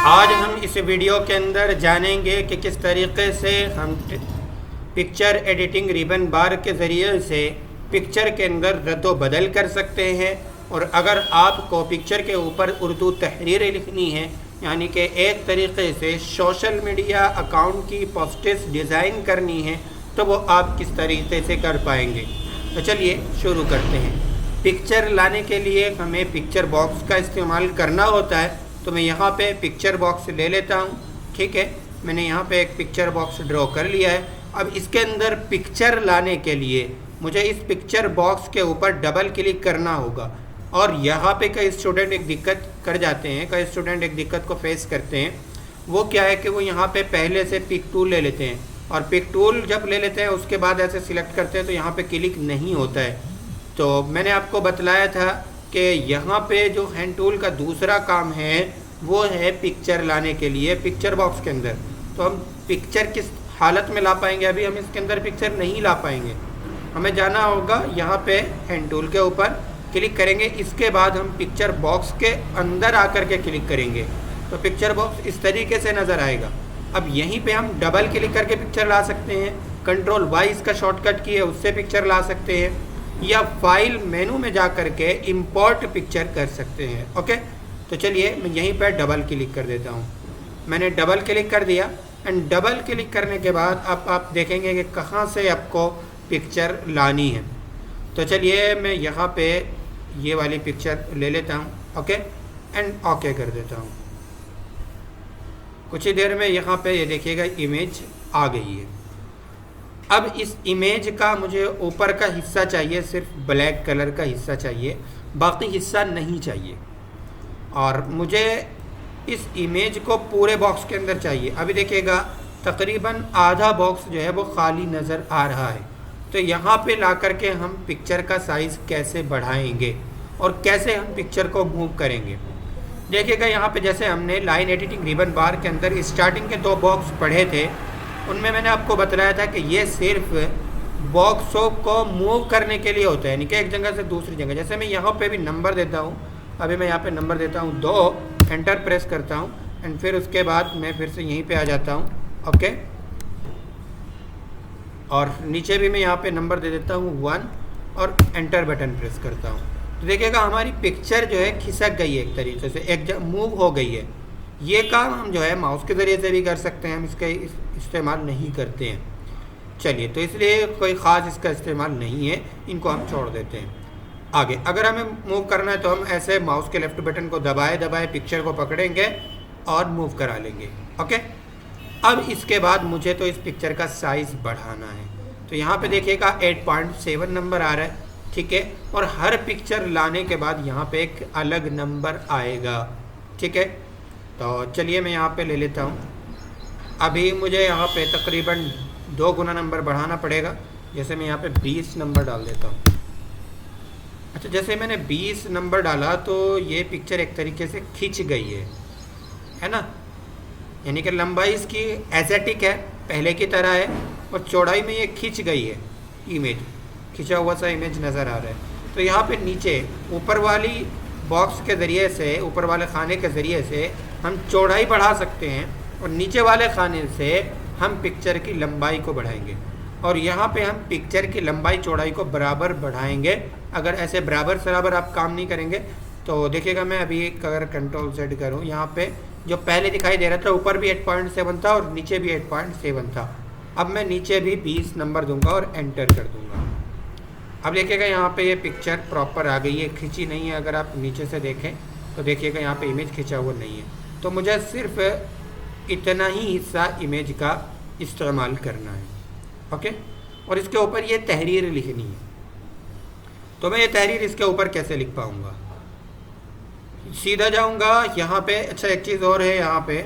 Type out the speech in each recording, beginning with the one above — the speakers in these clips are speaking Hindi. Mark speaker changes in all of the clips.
Speaker 1: आज हम इस वीडियो के अंदर जानेंगे कि किस तरीके से हम पिक्चर एडिटिंग रिबन बार के ज़रिए से पिक्चर के अंदर रद्द बदल कर सकते हैं। और अगर आपको पिक्चर के ऊपर उर्दू तहरीरें लिखनी है, यानी कि एक तरीके से सोशल मीडिया अकाउंट की पोस्टेस डिज़ाइन करनी है, तो वो आप किस तरीके से कर पाएंगे। तो चलिए शुरू करते हैं। पिक्चर लाने के लिए हमें पिक्चर बॉक्स का इस्तेमाल करना होता है। तो मैं यहाँ पे पिक्चर बॉक्स ले लेता हूँ। ठीक है, मैंने यहाँ पे एक पिक्चर बॉक्स ड्रॉ कर लिया है। अब इसके अंदर पिक्चर लाने के लिए मुझे इस पिक्चर बॉक्स के ऊपर डबल क्लिक करना होगा। और यहाँ पे कई स्टूडेंट एक दिक्कत कर जाते हैं, कई स्टूडेंट एक दिक्कत को फेस करते हैं। वो क्या है कि वो यहाँ पे पहले से पिक टूल ले लेते हैं, और पिक टूल जब ले लेते हैं उसके बाद ऐसे सिलेक्ट करते हैं तो यहाँ पे क्लिक नहीं होता है। तो मैंने आपको बतलाया था कि यहाँ पे जो हैंड टूल का दूसरा काम है वो है पिक्चर लाने के लिए पिक्चर बॉक्स के अंदर। तो हम पिक्चर किस हालत में ला पाएंगे, अभी हम इसके अंदर पिक्चर नहीं ला पाएंगे। हमें जाना होगा यहाँ पे हैंड टूल के ऊपर क्लिक करेंगे, इसके बाद हम पिक्चर बॉक्स के अंदर आकर के क्लिक करेंगे तो पिक्चर बॉक्स इस तरीके से नज़र आएगा। अब यहीं पे हम डबल क्लिक करके पिक्चर ला सकते हैं, कंट्रोल वाई इसका शॉर्टकट की है उससे पिक्चर ला सकते हैं, या फाइल मेनू में जा कर के इंपोर्ट पिक्चर कर सकते हैं। ओके, तो चलिए मैं यहीं पर डबल क्लिक कर देता हूँ। मैंने डबल क्लिक कर दिया एंड डबल क्लिक करने के बाद अब आप देखेंगे कि कहाँ से आपको पिक्चर लानी है। तो चलिए मैं यहाँ पे ये वाली पिक्चर ले लेता हूँ। ओके एंड ओके कर देता हूँ। कुछ ही देर में यहाँ पे ये देखिएगा इमेज आ गई है। अब इस इमेज का मुझे ऊपर का हिस्सा चाहिए, सिर्फ ब्लैक कलर का हिस्सा चाहिए, बाकी हिस्सा नहीं चाहिए। और मुझे इस इमेज को पूरे बॉक्स के अंदर चाहिए। अभी देखिएगा तकरीबन आधा बॉक्स जो है वो खाली नज़र आ रहा है। तो यहाँ पे ला कर के हम पिक्चर का साइज़ कैसे बढ़ाएंगे और कैसे हम पिक्चर को मूव करेंगे। देखिएगा यहाँ पे जैसे हमने लाइन एडिटिंग रिबन बार के अंदर स्टार्टिंग के 2 बॉक्स पढ़े थे, उनमें मैंने आपको बताया था कि ये सिर्फ बॉक्सों को मूव करने के लिए होता है, यानी कि एक जगह से दूसरी जगह। जैसे मैं यहाँ पे भी नंबर देता हूँ, अभी मैं यहाँ पे नंबर देता हूँ 2, एंटर प्रेस करता हूँ एंड फिर उसके बाद मैं फिर से यहीं पे आ जाता हूँ। ओके, और नीचे भी मैं यहाँ पे नंबर दे देता हूँ 1 और एंटर बटन प्रेस करता हूँ। तो देखिएगा हमारी पिक्चर जो है खिसक गई है, एक तरीके से एक मूव हो गई है। ये काम हम जो है माउस के ज़रिए से भी कर सकते हैं, हम इसका इस्तेमाल नहीं करते हैं। चलिए, तो इसलिए कोई ख़ास इसका इस्तेमाल नहीं है, इनको हम छोड़ देते हैं। आगे अगर हमें मूव करना है तो हम ऐसे माउस के लेफ़्ट बटन को दबाए दबाए पिक्चर को पकड़ेंगे और मूव करा लेंगे। ओके, अब इसके बाद मुझे तो इस पिक्चर का साइज़ बढ़ाना है। तो यहाँ पे देखिएगा 8.7 नंबर आ रहा है। ठीक है, और हर पिक्चर लाने के बाद यहाँ पे एक अलग नंबर आएगा। ठीक है, तो चलिए मैं यहाँ पे ले लेता हूँ। अभी मुझे यहाँ पे तकरीबन 2 गुना नंबर बढ़ाना पड़ेगा। जैसे मैं यहाँ पे 20 नंबर डाल देता हूँ। अच्छा, जैसे मैंने 20 नंबर डाला तो ये पिक्चर एक तरीके से खिंच गई है ना, यानी कि लंबाई इसकी एस्थेटिक है, पहले की तरह है, और चौड़ाई में ये खिंच गई है। इमेज खिंचा हुआ सा इमेज नज़र आ रहा है। तो यहाँ पे नीचे ऊपर वाली बॉक्स के ज़रिए से, ऊपर वाले खाने के ज़रिए से हम चौड़ाई बढ़ा सकते हैं, और नीचे वाले खाने से हम पिक्चर की लंबाई को बढ़ाएंगे। और यहाँ पे हम पिक्चर की लंबाई चौड़ाई को बराबर बढ़ाएंगे। अगर ऐसे बराबर सराबर आप काम नहीं करेंगे तो देखिएगा, मैं अभी अगर कंट्रोल Z करूँ, यहाँ पे जो पहले दिखाई दे रहा था ऊपर भी 8.7 था और नीचे भी 8.7 था। अब मैं नीचे भी 20 नंबर दूंगा और एंटर कर दूंगा। अब देखिएगा यहाँ पे ये पिक्चर प्रॉपर आ गई है, खिंची नहीं है। अगर आप नीचे से देखें तो देखिएगा यहाँ पे इमेज खिंचा हुआ नहीं है। तो मुझे सिर्फ इतना ही हिस्सा इमेज का इस्तेमाल करना है। ओके, और इसके ऊपर ये तहरीर लिखनी है। तो मैं ये तहरीर इसके ऊपर कैसे लिख पाऊँगा? सीधा जाऊँगा यहाँ पे। अच्छा, एक चीज़ और है यहाँ पे,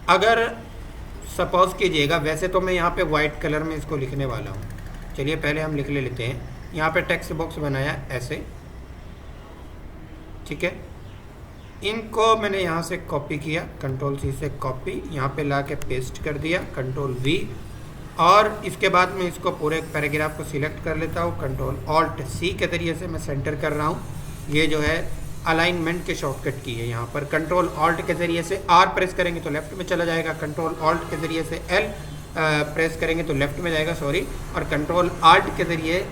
Speaker 1: अगर सपोज़ कीजिएगा, वैसे तो मैं यहाँ पे वाइट कलर में इसको लिखने वाला हूँ। चलिए पहले हम लिख लेते हैं। यहाँ पे टेक्स्ट बॉक्स बनाया ऐसे। ठीक है, इनको मैंने यहाँ से कॉपी किया, कंट्रोल C से कॉपी, यहाँ पे ला के पेस्ट कर दिया, कंट्रोल V, और इसके बाद मैं इसको पूरे पैराग्राफ को सिलेक्ट कर लेता हूँ। कंट्रोल Alt C के ज़रिए से मैं सेंटर कर रहा हूँ। ये जो है अलाइनमेंट के शॉर्टकट की है। यहाँ पर कंट्रोल ऑल्ट के ज़रिए से आर प्रेस करेंगे तो लेफ्ट में चला जाएगा, कंट्रोल ऑल्ट के ज़रिए से एल प्रेस करेंगे तो लेफ्ट में जाएगा, सॉरी, और कंट्रोल आल्ट के ज़रिए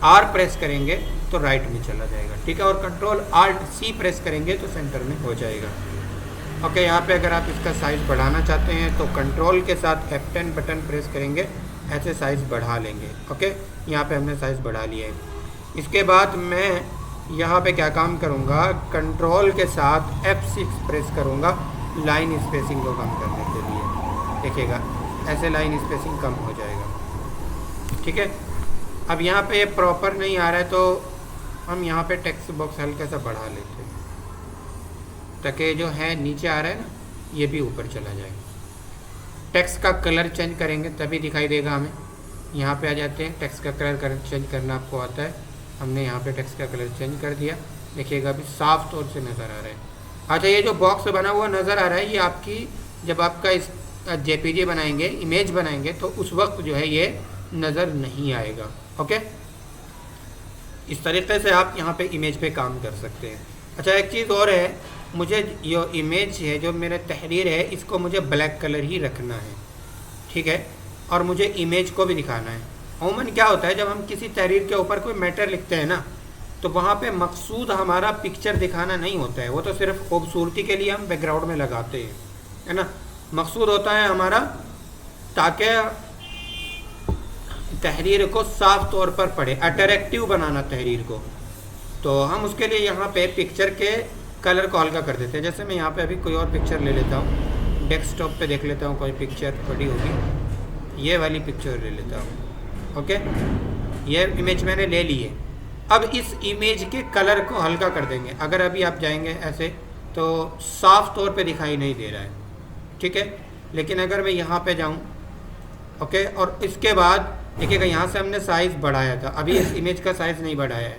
Speaker 1: आर प्रेस करेंगे तो राइट में चला जाएगा, ठीक है। और कंट्रोल आल्ट सी प्रेस करेंगे तो सेंटर में हो जाएगा। ओके, यहाँ पे अगर आप इसका साइज़ बढ़ाना चाहते हैं तो कंट्रोल के साथ F10 बटन प्रेस करेंगे, ऐसे साइज़ बढ़ा लेंगे। ओके, यहाँ पे हमने साइज़ बढ़ा लिया है। इसके बाद मैं यहाँ पे क्या काम करूँगा, कंट्रोल के साथ F6 प्रेस करूँगा लाइन स्पेसिंग को कम करने के लिए। देखिएगा ऐसे लाइन स्पेसिंग कम हो जाएगा, ठीक है। अब यहाँ पे प्रॉपर नहीं आ रहा है तो हम यहाँ पे टेक्स्ट बॉक्स हल्का सा बढ़ा लेते हैं ताकि जो है नीचे आ रहा है ना ये भी ऊपर चला जाए। टेक्स्ट का कलर चेंज करेंगे तभी दिखाई देगा हमें। यहाँ पे आ जाते हैं, टेक्स्ट का कलर चेंज करना आपको आता है। हमने यहाँ पे टेक्स्ट का कलर चेंज कर दिया, देखिएगा अभी साफ तौर से नज़र आ रहा है। अच्छा, ये जो बॉक्स बना हुआ नज़र आ रहा है ये आपकी जब आपका इस जेपीजी बनाएंगे, इमेज बनाएंगे तो उस वक्त जो है ये नज़र नहीं आएगा। ओके, इस तरीके से आप यहाँ पे इमेज पे काम कर सकते हैं। अच्छा, एक चीज़ और है, मुझे ये इमेज है जो मेरा तहरीर है इसको मुझे ब्लैक कलर ही रखना है, ठीक है, और मुझे इमेज को भी दिखाना है। अमूमन क्या होता है जब हम किसी तहरीर के ऊपर कोई मैटर लिखते हैं ना तो वहाँ पे मकसूद हमारा पिक्चर दिखाना नहीं होता है, वो तो सिर्फ खूबसूरती के लिए हम बैकग्राउंड में लगाते हैं, है ना। मकसूद होता है हमारा ताकि तहरीर को साफ तौर पर पढ़े, अट्रैक्टिव बनाना तहरीर को। तो हम उसके लिए यहाँ पे पिक्चर के कलर को हल्का कर देते हैं। जैसे मैं यहाँ पे अभी कोई और पिक्चर ले लेता हूँ, डेस्कटॉप पे देख लेता हूँ कोई पिक्चर पड़ी होगी, ये वाली पिक्चर ले लेता हूँ। ओके, ये इमेज मैंने ले ली है। अब इस इमेज के कलर को हल्का कर देंगे। अगर अभी आप जाएंगे ऐसे तो साफ तौर पे दिखाई नहीं दे रहा है, ठीक है। लेकिन अगर मैं यहाँ पे जाऊँ, ओके, और इसके बाद देखिएगा यहाँ से हमने साइज़ बढ़ाया था, अभी इस इमेज का साइज़ नहीं बढ़ाया है।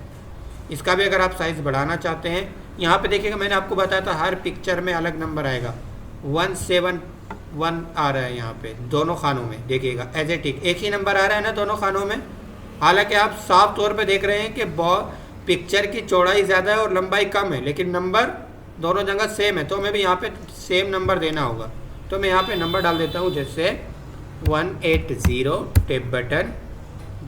Speaker 1: इसका भी अगर आप साइज़ बढ़ाना चाहते हैं, यहाँ पे देखिएगा मैंने आपको बताया था हर पिक्चर में अलग नंबर आएगा, 171 आ रहा है यहाँ पे दोनों खानों में। देखिएगा एज ए टिक एक ही नंबर आ रहा है ना दोनों खानों में। हालांकि आप साफ तौर पे देख रहे हैं कि पिक्चर की चौड़ाई ज़्यादा है और लंबाई कम है, लेकिन नंबर दोनों जगह सेम है, तो हमें भी यहाँ पे सेम नंबर देना होगा। तो मैं यहाँ पे नंबर डाल देता हूँ, जैसे 180, टेप बटन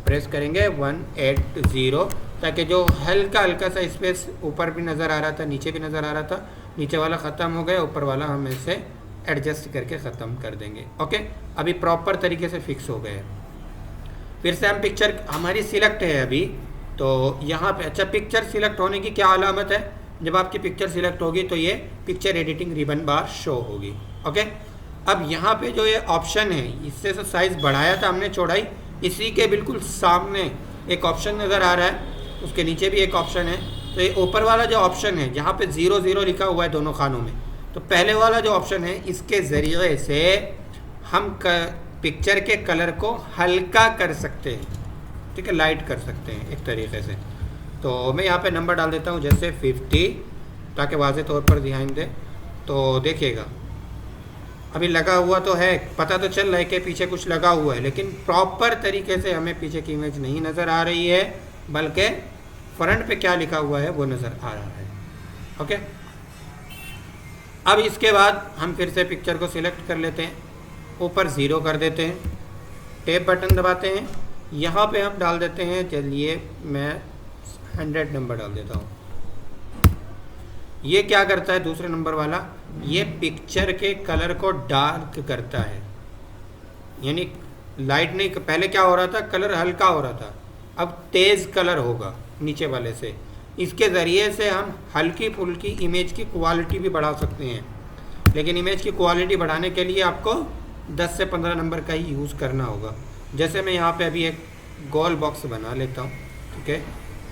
Speaker 1: प्रेस करेंगे 180, ताकि जो हल्का हल्का सा स्पेस ऊपर भी नज़र आ रहा था, नीचे भी नज़र आ रहा था, नीचे वाला ख़त्म हो गया, ऊपर वाला हम इसे एडजस्ट करके ख़त्म कर देंगे। ओके, अभी प्रॉपर तरीके से फिक्स हो गए। फिर से हम पिक्चर हमारी सिलेक्ट है अभी, तो यहाँ पे अच्छा पिक्चर सिलेक्ट होने की क्या अलामत है, जब आपकी पिक्चर सिलेक्ट होगी तो ये पिक्चर एडिटिंग रिबन बार शो होगी। ओके, अब यहाँ पे जो ये ऑप्शन है, इससे तो साइज़ बढ़ाया था हमने चौड़ाई, इसी के बिल्कुल सामने एक ऑप्शन नज़र आ रहा है, उसके नीचे भी एक ऑप्शन है। तो ये ऊपर वाला जो ऑप्शन है जहाँ पे 00 लिखा हुआ है दोनों खानों में, तो पहले वाला जो ऑप्शन है इसके ज़रिए से हम पिक्चर के कलर को हल्का कर सकते हैं, ठीक है, लाइट कर सकते हैं एक तरीके से। तो मैं यहाँ पे नंबर डाल देता हूँ, जैसे 50, ताकि वाज़ेह तौर पर ध्यान दे। तो देखिएगा अभी लगा हुआ तो है, पता तो चल रहा है कि पीछे कुछ लगा हुआ है, लेकिन प्रॉपर तरीके से हमें पीछे की इमेज नहीं नज़र आ रही है, बल्कि फ्रंट पे क्या लिखा हुआ है वो नज़र आ रहा है। ओके, अब इसके बाद हम फिर से पिक्चर को सिलेक्ट कर लेते हैं, ऊपर 0 कर देते हैं, टेप बटन दबाते हैं, यहाँ पे हम डाल देते हैं, चलिए मैं 100 नंबर डाल देता हूँ। ये क्या करता है दूसरे नंबर वाला, ये पिक्चर के कलर को डार्क करता है, यानी लाइट नहीं, पहले क्या हो रहा था कलर हल्का हो रहा था, अब तेज़ कलर होगा नीचे वाले से। इसके ज़रिए से हम हल्की फुल्की इमेज की क्वालिटी भी बढ़ा सकते हैं, लेकिन इमेज की क्वालिटी बढ़ाने के लिए आपको 10 से 15 नंबर का ही यूज़ करना होगा। जैसे मैं यहाँ पे अभी एक गोल बॉक्स बना लेता हूँ, ठीक है,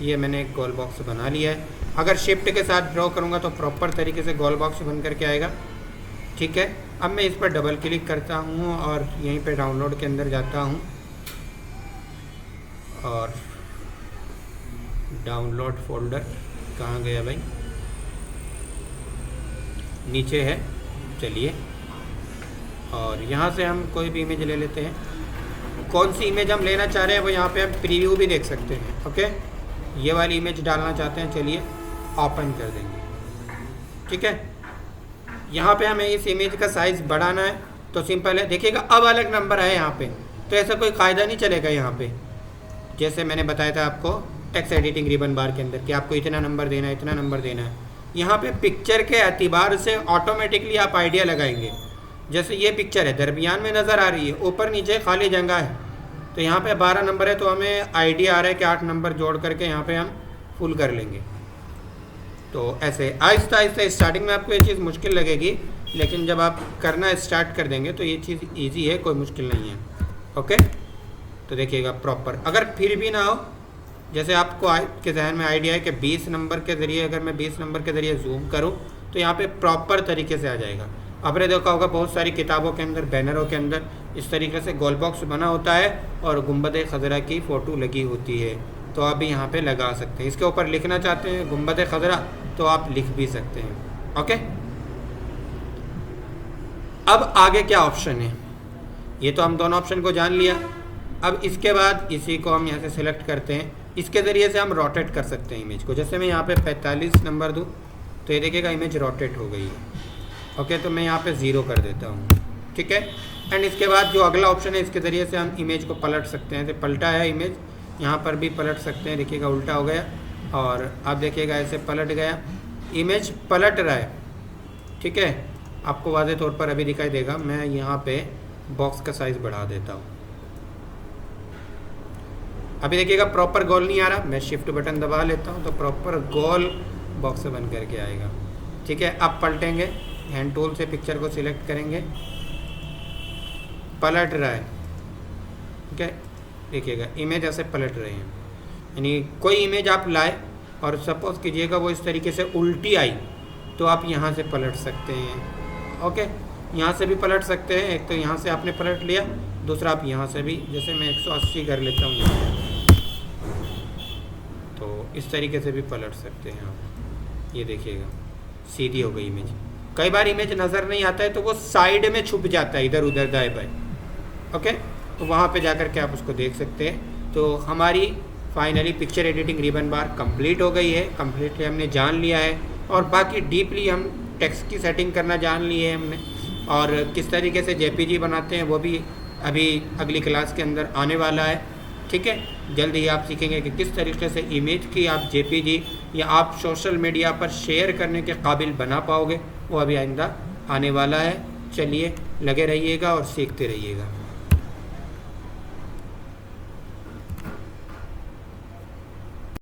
Speaker 1: ये मैंने एक गोल बॉक्स बना लिया है। अगर शिफ्ट के साथ ड्रॉ करूँगा तो प्रॉपर तरीके से गोल बॉक्स बन करके आएगा, ठीक है। अब मैं इस पर डबल क्लिक करता हूँ और यहीं पे डाउनलोड के अंदर जाता हूँ और डाउनलोड फोल्डर कहाँ गया भाई, नीचे है, चलिए, और यहाँ से हम कोई भी इमेज ले लेते हैं। कौन सी इमेज हम लेना चाह रहे हैं वो यहाँ पे हम प्रीव्यू भी देख सकते हैं। ओके, ये वाली इमेज डालना चाहते हैं, चलिए ओपन कर देंगे। ठीक है, यहाँ पे हमें इस इमेज का साइज़ बढ़ाना है तो सिंपल है, देखिएगा अब अलग नंबर है यहाँ पे, तो ऐसा कोई फ़ायदा नहीं चलेगा यहाँ पे। जैसे मैंने बताया था आपको टेक्स्ट एडिटिंग रिबन बार के अंदर कि आपको इतना नंबर देना है, इतना नंबर देना है। यहाँ पे पिक्चर के एतबार से ऑटोमेटिकली आप आइडिया लगाएंगे। जैसे ये पिक्चर है, दरमियान में नज़र आ रही है, ऊपर नीचे खाली जगह है, तो यहाँ पे 12 नंबर है, तो हमें आइडिया आ रहा है कि 8 नंबर जोड़ करके यहाँ पे हम फुल कर लेंगे। तो ऐसे आहिस्ता आहिस्ता स्टार्टिंग में आपको ये चीज़ मुश्किल लगेगी, लेकिन जब आप करना स्टार्ट कर देंगे तो ये चीज़ ईजी है, कोई मुश्किल नहीं है। ओके, तो देखिएगा प्रॉपर, अगर फिर भी ना हो, जैसे आपको के जहन में आइडिया है कि 20 नंबर के ज़रिए, अगर मैं 20 नंबर के ज़रिए जूम करूँ तो यहाँ पे प्रॉपर तरीके से आ जाएगा। आपने देखा होगा बहुत सारी किताबों के अंदर, बैनरों के अंदर इस तरीके से गोल बॉक्स बना होता है और गुंबद खज़रा की फ़ोटो लगी होती है, तो आप भी यहाँ पे लगा सकते हैं। इसके ऊपर लिखना चाहते हैं गुंबद खज़रा तो आप लिख भी सकते हैं। ओके, अब आगे क्या ऑप्शन है, ये तो हम दोनों ऑप्शन को जान लिया। अब इसके बाद इसी को हम यहाँ से सिलेक्ट करते हैं, इसके ज़रिए से हम रोटेट कर सकते हैं इमेज को। जैसे मैं यहाँ पे 45 नंबर दूँ तो ये देखिएगा इमेज रोटेट हो गई है। ओके, तो मैं यहाँ पे 0 कर देता हूँ। ठीक है, एंड इसके बाद जो अगला ऑप्शन है, इसके ज़रिए से हम इमेज को पलट सकते हैं। तो पलटा है इमेज, यहाँ पर भी पलट सकते हैं, देखिएगा उल्टा हो गया, और अब देखिएगा ऐसे पलट गया, इमेज पलट रहा है। ठीक है, आपको वाज़े तौर पर अभी दिखाई देगा। मैं यहाँ पे बॉक्स का साइज़ बढ़ा देता हूँ, अभी देखिएगा प्रॉपर गोल नहीं आ रहा। मैं शिफ्ट बटन दबा लेता हूँ तो प्रॉपर गोल बॉक्स बन करके आएगा। ठीक है, अब पलटेंगे, हैंड टूल से पिक्चर को सिलेक्ट करेंगे, पलट रहा है। ठीक है, देखिएगा इमेज ऐसे पलट रहे हैं, यानी कोई इमेज आप लाए और सपोज़ कीजिएगा वो इस तरीके से उल्टी आई तो आप यहाँ से पलट सकते हैं। ओके, यहाँ से भी पलट सकते हैं, एक तो यहाँ से आपने पलट लिया, दूसरा आप यहाँ से भी, जैसे मैं 180 कर लेता हूँ यहाँ, तो इस तरीके से भी पलट सकते हैं आप। ये देखिएगा सीधी हो गई इमेज। कई बार इमेज नज़र नहीं आता है तो वो साइड में छुप जाता है, इधर उधर दाएं बाएं। ओके, तो वहाँ पे जाकर के आप उसको देख सकते हैं। तो हमारी फाइनली पिक्चर एडिटिंग रिबन बार कंप्लीट हो गई है, कम्प्लीटली हमने जान लिया है, और बाकी डीपली हम टेक्स्ट की सेटिंग करना जान ली है हमने, और किस तरीके से जेपीजी बनाते हैं वो भी अभी अगली क्लास के अंदर आने वाला है। ठीक है, जल्द ही आप सीखेंगे कि किस तरीके से इमेज की आप जेपीजी या आप सोशल मीडिया पर शेयर करने के काबिल बना पाओगे, वो अभी आइंदा आने वाला है। चलिए लगे रहिएगा और सीखते रहिएगा।